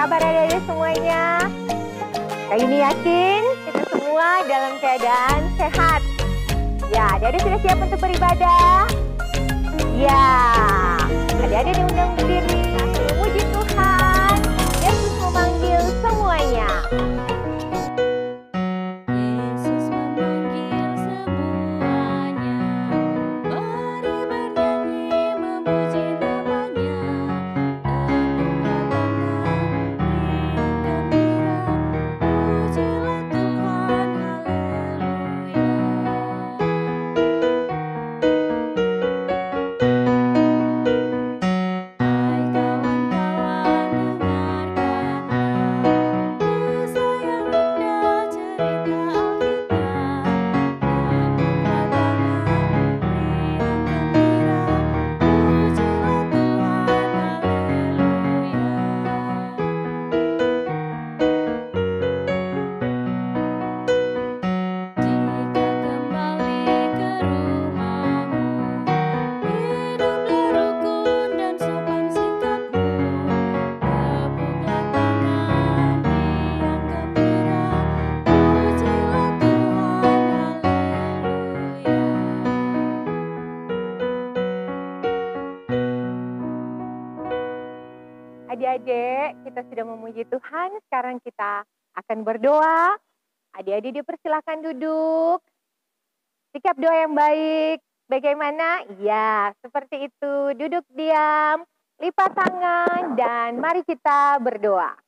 kabar adik-adik semuanya? Kali ini yakin kita semua dalam keadaan sehat. Ya, adik-adik sudah siap untuk beribadah? Ya, adik-adik diundang berdiri, memuji Tuhan. Yesus memanggil semuanya. Adik-adik, kita sudah memuji Tuhan, sekarang kita akan berdoa. Adik-adik dipersilakan duduk. Sikap doa yang baik, bagaimana? Ya, seperti itu. Duduk diam, lipat tangan, dan mari kita berdoa.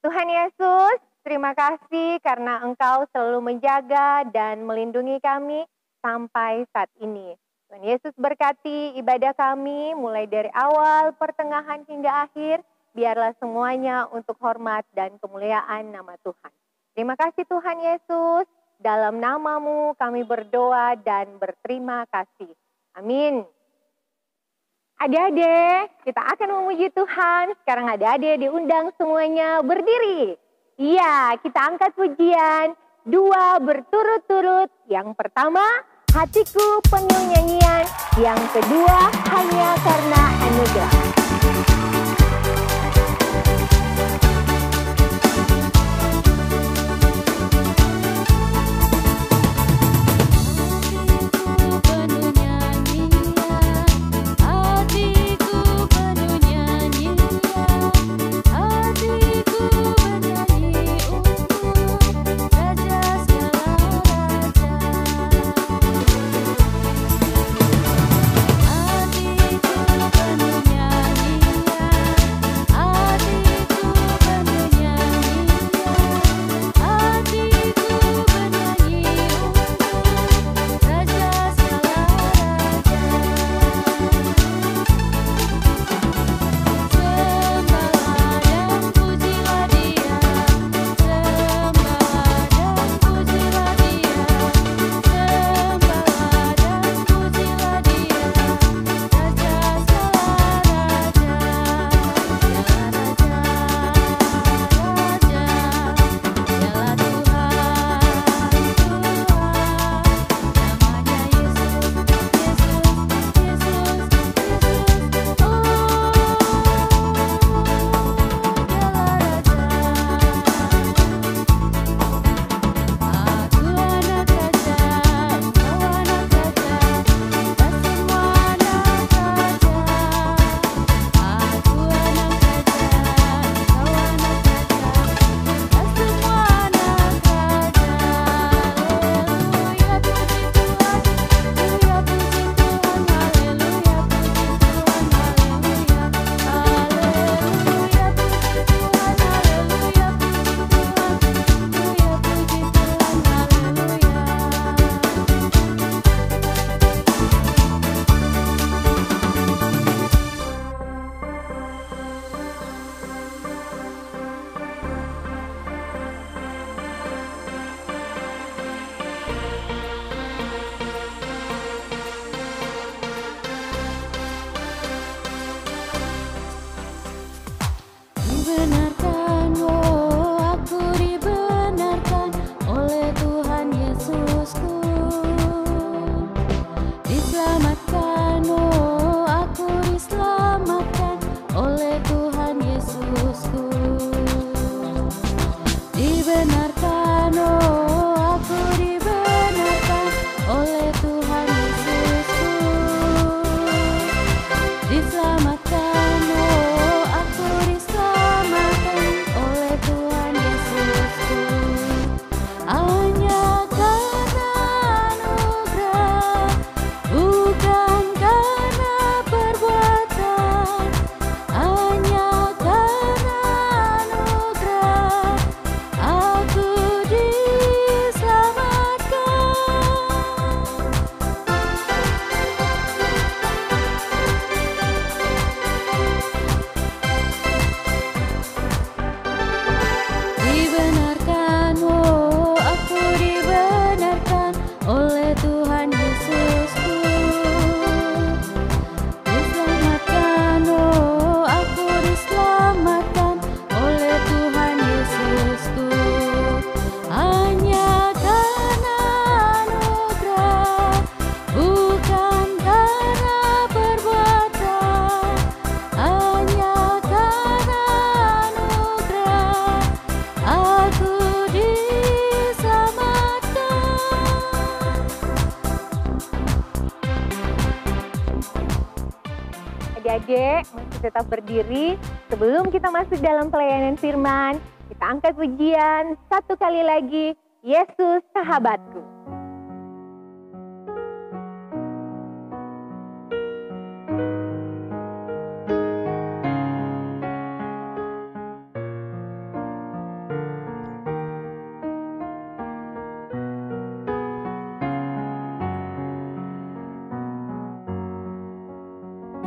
Tuhan Yesus, terima kasih karena Engkau selalu menjaga dan melindungi kami sampai saat ini. Tuhan Yesus berkati ibadah kami mulai dari awal, pertengahan hingga akhir. Biarlah semuanya untuk hormat dan kemuliaan nama Tuhan. Terima kasih Tuhan Yesus. Dalam nama-Mu kami berdoa dan berterima kasih. Amin. Adik-adik, kita akan memuji Tuhan. Sekarang adik-adik diundang semuanya berdiri. Iya, kita angkat pujian 2 berturut-turut. Yang pertama, hatiku penuh nyanyian. Yang kedua, hanya karena anugerah. Hatiku penuh nyanyian. adik-adik masih tetap berdiri. Sebelum kita masuk dalam pelayanan firman, kita angkat pujian satu kali lagi, Yesus sahabatku.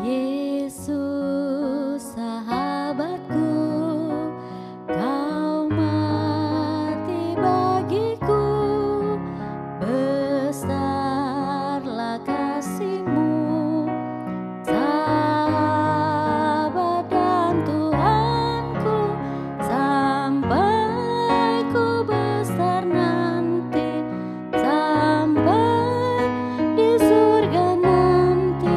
Yesus sahabatku, kau mati bagiku, besarlah kasih-Mu, sahabat dan Tuhanku, sampai ku besar nanti, sampai di surga nanti.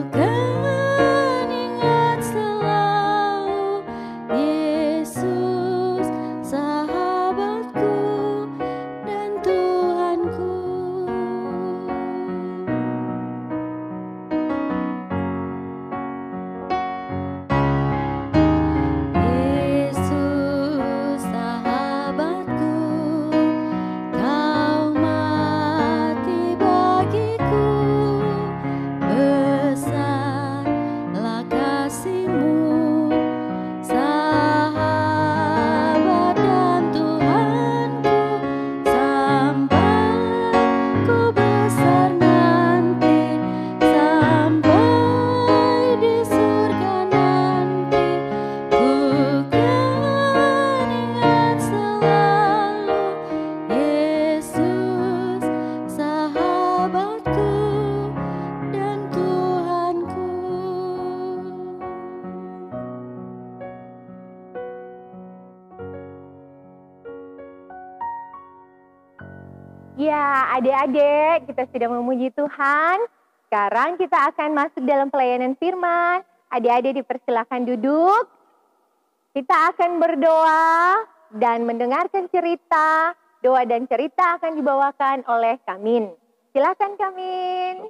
Kan ingat selalu Yesus sahabatku dan Tuhanku. Yesus sahabatku, kau mati bagiku, besarlah kasih-Mu, sahabat dan Tuhanku, sampai ku besar nanti, sampai di surga nanti. Ku kan ingat selalu Yesus sahabatku dan Tuhanku. Ya, adik-adik, kita sudah memuji Tuhan. Sekarang kita akan masuk dalam pelayanan firman. Adik-adik dipersilakan duduk. Kita akan berdoa dan mendengarkan cerita. Doa dan cerita akan dibawakan oleh Kamin. Silakan Kamin.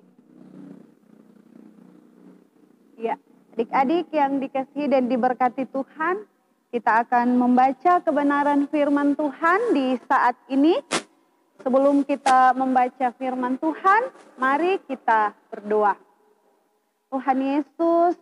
Ya, adik-adik yang dikasihi dan diberkati Tuhan, kita akan membaca kebenaran firman Tuhan di saat ini. Sebelum kita membaca firman Tuhan, mari kita berdoa. Tuhan Yesus,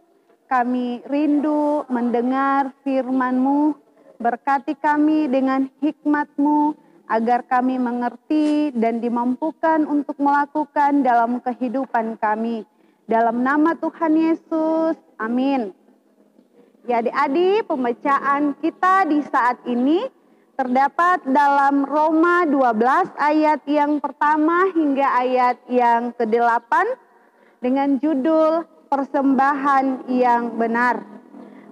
kami rindu mendengar firman-Mu. Berkati kami dengan hikmat-Mu, agar kami mengerti dan dimampukan untuk melakukan dalam kehidupan kami. Dalam nama Tuhan Yesus, amin. Ya adik-adik, pembacaan kita di saat ini terdapat dalam Roma 12 ayat yang pertama hingga ayat yang ke-8 dengan judul Persembahan yang Benar.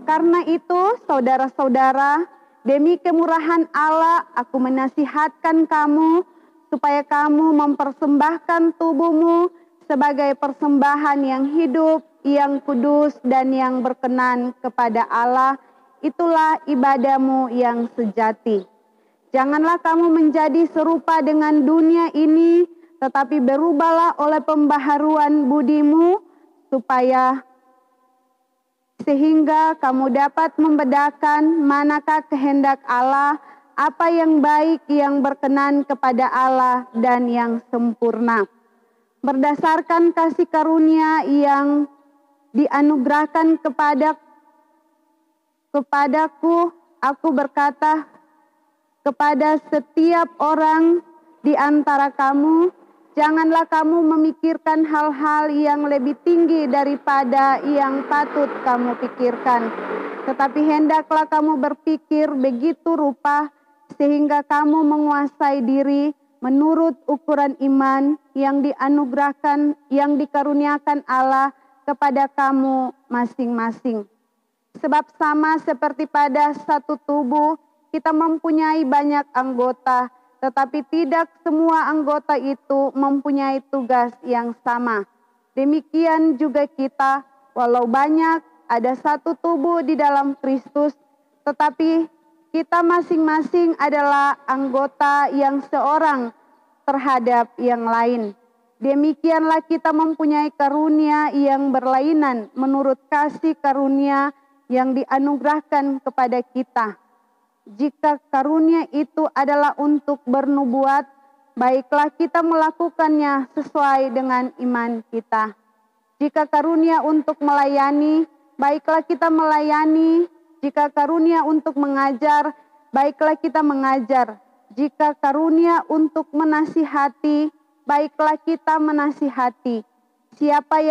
Karena itu, saudara-saudara, demi kemurahan Allah aku menasihatkan kamu supaya kamu mempersembahkan tubuhmu sebagai persembahan yang hidup, yang kudus dan yang berkenan kepada Allah. Itulah ibadahmu yang sejati. Janganlah kamu menjadi serupa dengan dunia ini, tetapi berubahlah oleh pembaharuan budimu, sehingga kamu dapat membedakan manakah kehendak Allah, apa yang baik, yang berkenan kepada Allah, dan yang sempurna. Berdasarkan kasih karunia yang dianugerahkan kepadaku, aku berkata kepada setiap orang di antara kamu, janganlah kamu memikirkan hal-hal yang lebih tinggi daripada yang patut kamu pikirkan. Tetapi hendaklah kamu berpikir begitu rupa, sehingga kamu menguasai diri menurut ukuran iman yang dikaruniakan Allah kepada kamu masing-masing. Sebab sama seperti pada satu tubuh, kita mempunyai banyak anggota, tetapi tidak semua anggota itu mempunyai tugas yang sama. Demikian juga kita, walau banyak, ada satu tubuh di dalam Kristus, tetapi kita masing-masing adalah anggota yang seorang terhadap yang lain. Demikianlah kita mempunyai karunia yang berlainan menurut kasih karunia yang dianugerahkan kepada kita. Jika karunia itu adalah untuk bernubuat, baiklah kita melakukannya sesuai dengan iman kita. Jika karunia untuk melayani, baiklah kita melayani. Jika karunia untuk mengajar, baiklah kita mengajar. Jika karunia untuk menasihati, baiklah kita menasihati. Siapa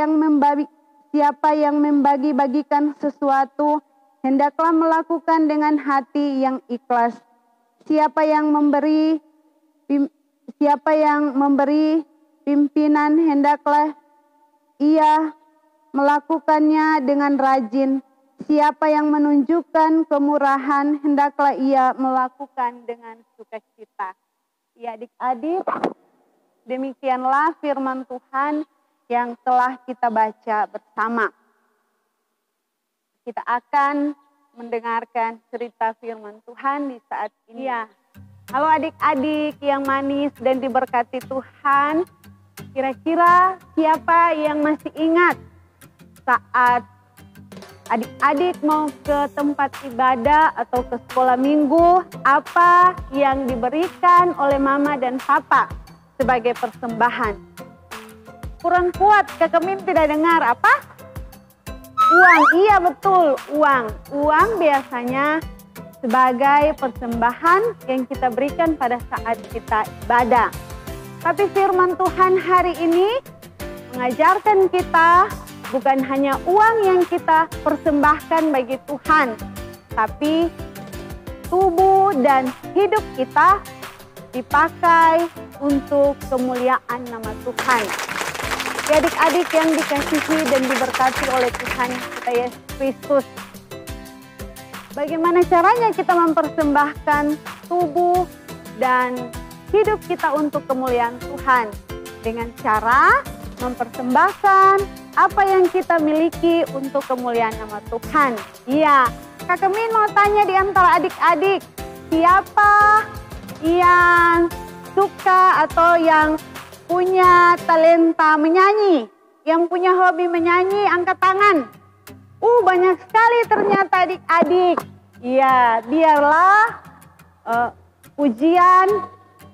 yang membagi-bagikan sesuatu, hendaklah melakukan dengan hati yang ikhlas. Siapa yang memberi pimpinan, hendaklah ia melakukannya dengan rajin. Siapa yang menunjukkan kemurahan, hendaklah ia melakukan dengan sukacita. Ya adik-adik, demikianlah firman Tuhan yang telah kita baca bersama. Kita akan mendengarkan cerita firman Tuhan di saat ini. Ya. Halo adik-adik yang manis dan diberkati Tuhan. Kira-kira siapa yang masih ingat saat adik-adik mau ke tempat ibadah atau ke sekolah minggu, apa yang diberikan oleh mama dan papa sebagai persembahan? Kurang kuat, Kakak Min tidak dengar apa? Uang, iya betul, uang. Uang biasanya sebagai persembahan yang kita berikan pada saat kita ibadah. Tapi firman Tuhan hari ini mengajarkan kita bukan hanya uang yang kita persembahkan bagi Tuhan, tapi tubuh dan hidup kita dipakai untuk kemuliaan nama Tuhan. Ya adik-adik yang dikasihi dan diberkati oleh Tuhan kita Yesus Kristus. Bagaimana caranya kita mempersembahkan tubuh dan hidup kita untuk kemuliaan Tuhan? Dengan cara mempersembahkan apa yang kita miliki untuk kemuliaan nama Tuhan. Iya, Kakak Min mau tanya di antara adik-adik, siapa yang suka atau yang punya talenta menyanyi? Yang punya hobi menyanyi, angkat tangan. Banyak sekali ternyata adik-adik. Iya, biarlah pujian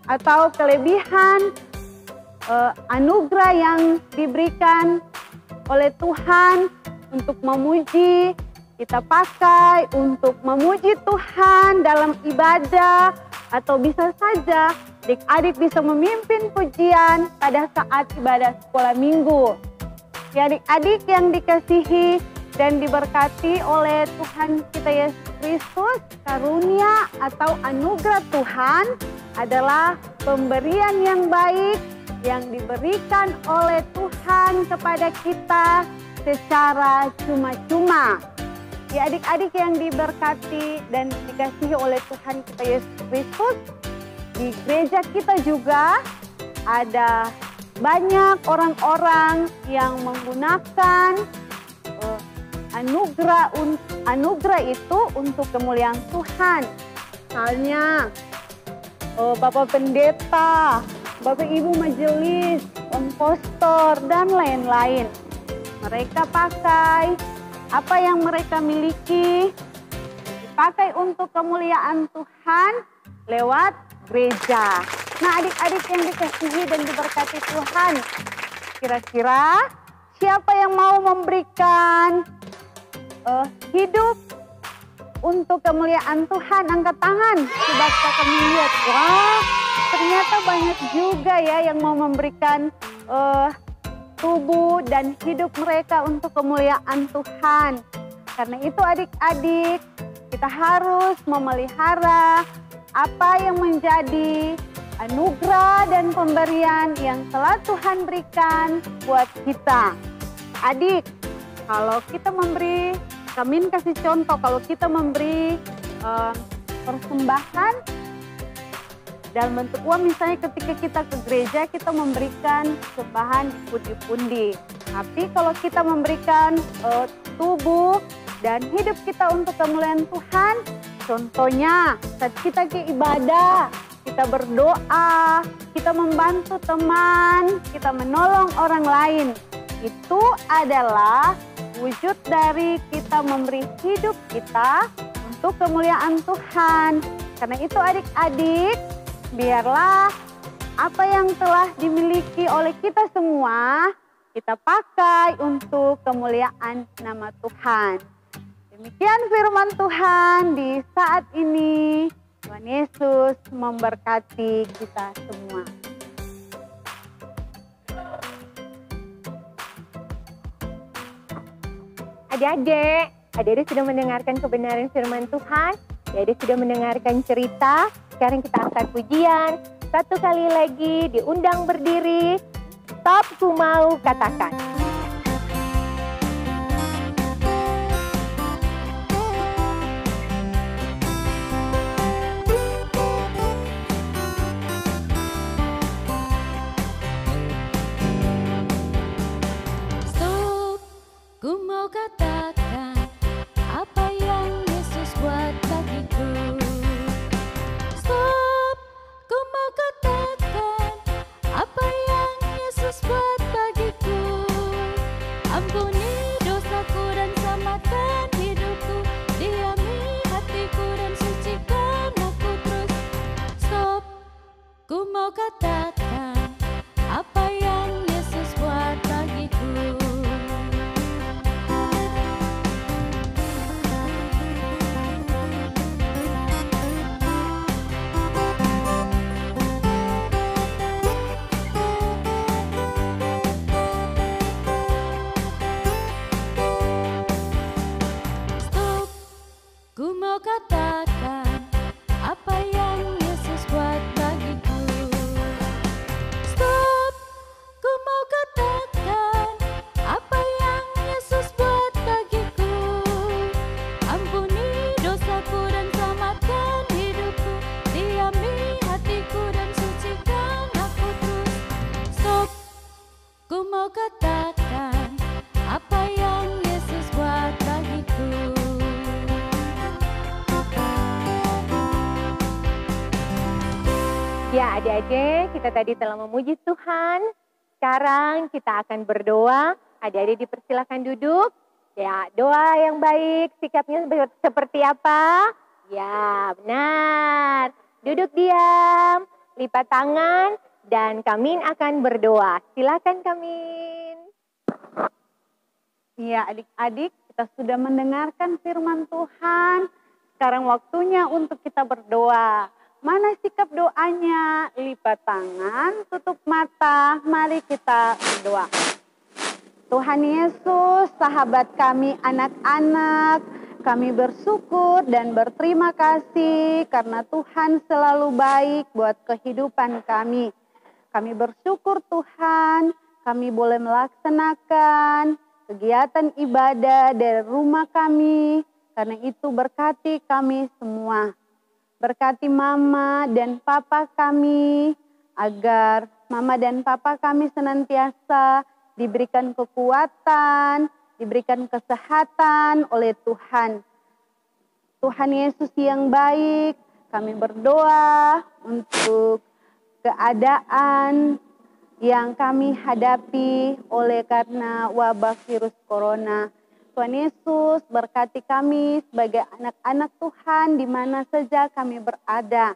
atau kelebihan anugerah yang diberikan oleh Tuhan untuk memuji, kita pakai untuk memuji Tuhan dalam ibadah, atau bisa saja adik-adik bisa memimpin pujian pada saat ibadah sekolah minggu. Ya adik-adik yang dikasihi dan diberkati oleh Tuhan kita Yesus Kristus, karunia atau anugerah Tuhan adalah pemberian yang baik yang diberikan oleh Tuhan kepada kita secara cuma-cuma. Ya adik-adik yang diberkati dan dikasihi oleh Tuhan kita Yesus Kristus, di gereja kita juga ada banyak orang-orang yang menggunakan anugerah itu untuk kemuliaan Tuhan. Misalnya Bapak Pendeta, Bapak Ibu Majelis, Pastor, dan lain-lain. Mereka pakai apa yang mereka miliki, dipakai untuk kemuliaan Tuhan lewat gereja. Nah adik-adik yang dikasihi dan diberkati Tuhan, kira-kira siapa yang mau memberikan hidup untuk kemuliaan Tuhan? Angkat tangan. Coba kami lihat. Wah, ternyata banyak juga ya yang mau memberikan tubuh dan hidup mereka untuk kemuliaan Tuhan. Karena itu adik-adik, kita harus memelihara apa yang menjadi anugerah dan pemberian yang telah Tuhan berikan buat kita. Adik, kalau kita memberi, kami kasih contoh, kalau kita memberi persembahan dalam bentuk uang, misalnya ketika kita ke gereja kita memberikan persembahan di pundi-pundi. Tapi kalau kita memberikan tubuh dan hidup kita untuk kemuliaan Tuhan, contohnya saat kita ke ibadah, kita kita berdoa, kita membantu teman, kita menolong orang lain. Itu adalah wujud dari kita memberi hidup kita untuk kemuliaan Tuhan. Karena itu adik-adik, biarlah apa yang telah dimiliki oleh kita semua, kita pakai untuk kemuliaan nama Tuhan. Demikian firman Tuhan di saat ini. Tuhan Yesus memberkati kita semua. Adik-adik sudah mendengarkan kebenaran firman Tuhan. Adik sudah mendengarkan cerita. Sekarang kita angkat pujian. Satu kali lagi diundang berdiri. Stop, ku mau katakan. Stop, ku mau katakan apa yang Yesus buat bagiku. Stop, ku mau katakan apa yang Yesus buat bagiku. Ampuni dosaku dan selamatkan hidupku, diami hatiku dan sucikan aku terus. Stop, ku mau katakan apa yang Yesus buat bagiku. Stop, ku mau katakan apa yang Yesus buat bagiku. Stop, ku mau katakan apa yang Yesus buat bagiku. Ampuni dosaku dan selamatkan hidupku, diami hatiku dan sucikan aku terus. Stop, ku mau katakan apa yang Yesus buat bagiku. Ya adik-adik, kita tadi telah memuji Tuhan. Sekarang kita akan berdoa. Adik-adik dipersilakan duduk. Ya, doa yang baik, sikapnya seperti apa? Ya, benar. Duduk diam, lipat tangan, dan Kamin akan berdoa. Silakan Kamin. Ya adik-adik, kita sudah mendengarkan firman Tuhan. Sekarang waktunya untuk kita berdoa. Mana sikap doanya? Lipat tangan, tutup mata, mari kita berdoa. Tuhan Yesus, sahabat kami anak-anak, kami bersyukur dan berterima kasih karena Tuhan selalu baik buat kehidupan kami. Kami bersyukur Tuhan, kami boleh melaksanakan kegiatan ibadah dari rumah kami, karena itu berkati kami semua. Berkati mama dan papa kami, agar mama dan papa kami senantiasa diberikan kekuatan, diberikan kesehatan oleh Tuhan. Tuhan Yesus yang baik, kami berdoa untuk keadaan yang kami hadapi oleh karena wabah virus corona. Tuhan Yesus berkati kami sebagai anak-anak Tuhan di mana saja kami berada.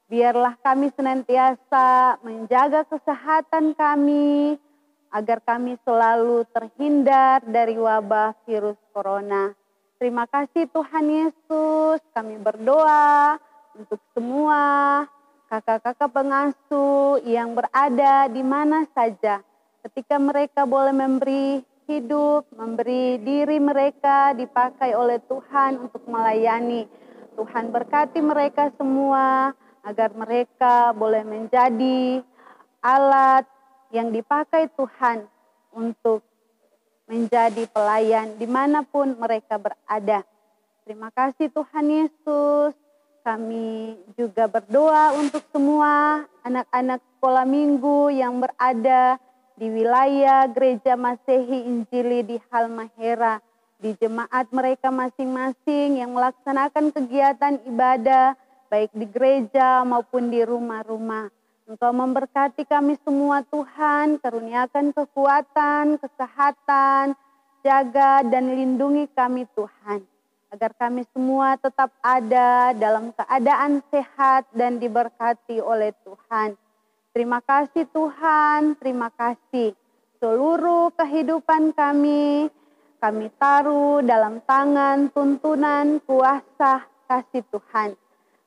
Biarlah kami senantiasa menjaga kesehatan kami agar kami selalu terhindar dari wabah virus corona. Terima kasih Tuhan Yesus, kami berdoa untuk semua kakak-kakak pengasuh yang berada di mana saja. Ketika mereka boleh memberi hidup, memberi diri mereka dipakai oleh Tuhan untuk melayani. Tuhan berkati mereka semua agar mereka boleh menjadi alat yang dipakai Tuhan untuk menjadi pelayan dimanapun mereka berada. Terima kasih Tuhan Yesus. Kami juga berdoa untuk semua anak-anak sekolah minggu yang berada di wilayah Gereja Masehi Injili di Halmahera, di jemaat mereka masing-masing yang melaksanakan kegiatan ibadah, baik di gereja maupun di rumah-rumah. Engkau memberkati kami semua Tuhan, karuniakan kekuatan, kesehatan, jaga dan lindungi kami Tuhan. Agar kami semua tetap ada dalam keadaan sehat dan diberkati oleh Tuhan. Terima kasih Tuhan, terima kasih. Seluruh kehidupan kami taruh dalam tangan tuntunan kuasa kasih Tuhan.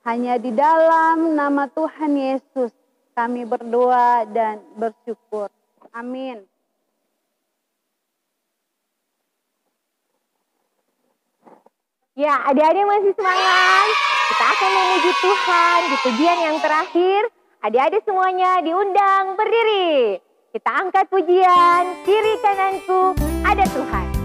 Hanya di dalam nama Tuhan Yesus kami berdoa dan bersyukur. Amin. Ya, adik-adik masih semangat. Kita akan memuji Tuhan di pujian yang terakhir. Adik-adik semuanya diundang berdiri. Kita angkat pujian, kiri kananku ada Tuhan.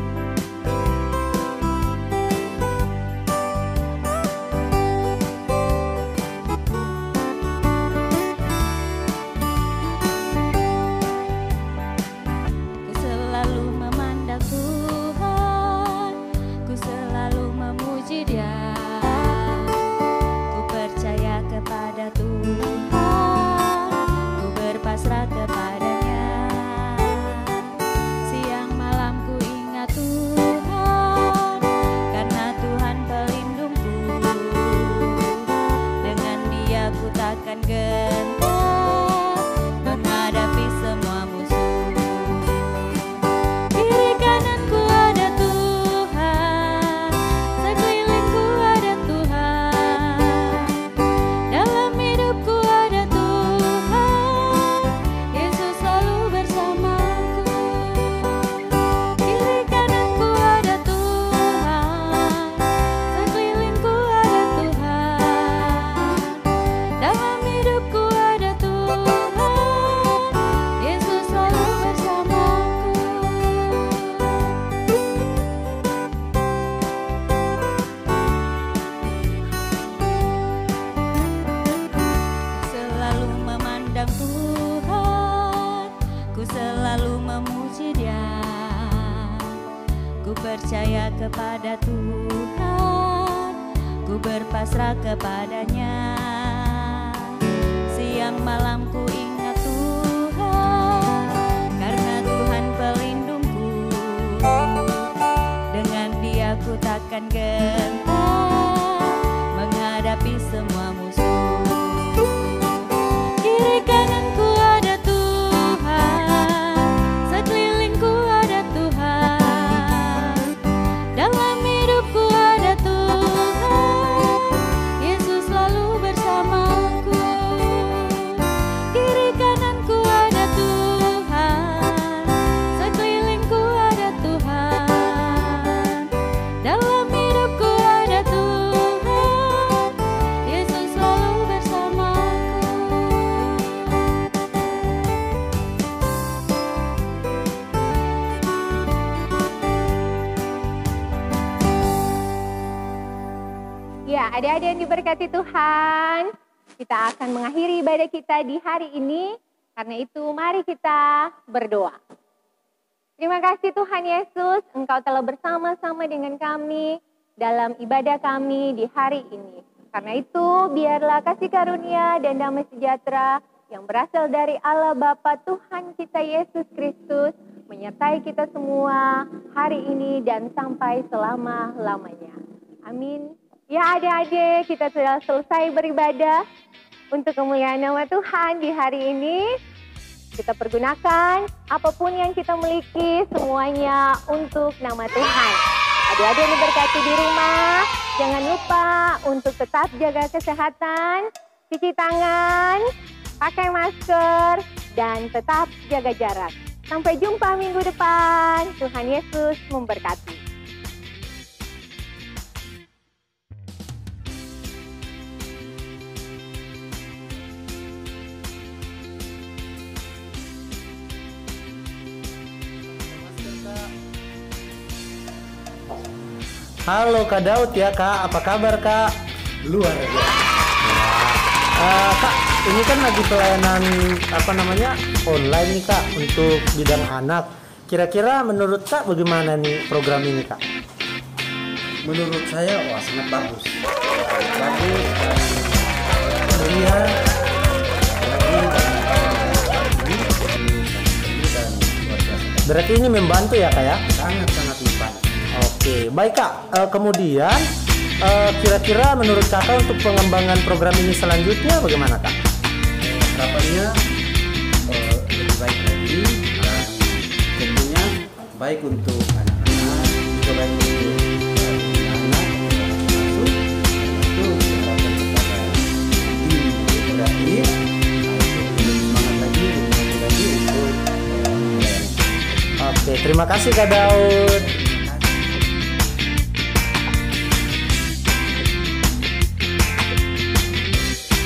Percaya kepada Tuhan, ku berpasrah kepadanya. Siang malam ku ingat Tuhan, karena Tuhan pelindungku. Dengan Dia ku takkan gentar menghadapi semua musuh. Kiri kananku ada Tuhan, sekelilingku ada Tuhan. Dalam hidupku ada Tuhan, Yesus selalu bersamaku. Kiri kananku ada Tuhan, sekelilingku ada Tuhan. Dalam hidupku ada Tuhan, Yesus selalu bersamaku. Ya, adik-adik yang diberkati Tuhan, kita akan mengakhiri ibadah kita di hari ini. Karena itu mari kita berdoa. Terima kasih Tuhan Yesus, Engkau telah bersama-sama dengan kami dalam ibadah kami di hari ini. Karena itu biarlah kasih karunia dan damai sejahtera yang berasal dari Allah Bapa Tuhan kita Yesus Kristus menyertai kita semua hari ini dan sampai selama-lamanya. Amin. Ya adik-adik, kita sudah selesai beribadah untuk kemuliaan nama Tuhan di hari ini. Kita pergunakan apapun yang kita miliki semuanya untuk nama Tuhan. Adik-adik yang diberkati di rumah, jangan lupa untuk tetap jaga kesehatan, cuci tangan, pakai masker, dan tetap jaga jarak. Sampai jumpa minggu depan. Tuhan Yesus memberkati. Halo Kak Daud ya Kak, apa kabar Kak? Luar biasa. Kak, ini kan lagi pelayanan online nih Kak untuk bidang anak. Kira-kira menurut Kak bagaimana nih program ini Kak? Menurut saya sangat bagus. Sangat bagus dan Berarti ini membantu ya Kak ya? Sangat-sangat membantu. Oke, baik Kak. Kemudian kira-kira menurut Kakak untuk pengembangan program ini selanjutnya bagaimana Kak? Harapannya lebih baik lagi, dan tentunya baik untuk anak-anak, juga baik untuk anak-anak masuk, itu diharapkan kepada tim kreatif lebih semangat lagi, lebih lagi untuk Oke, terima kasih Kak Daud.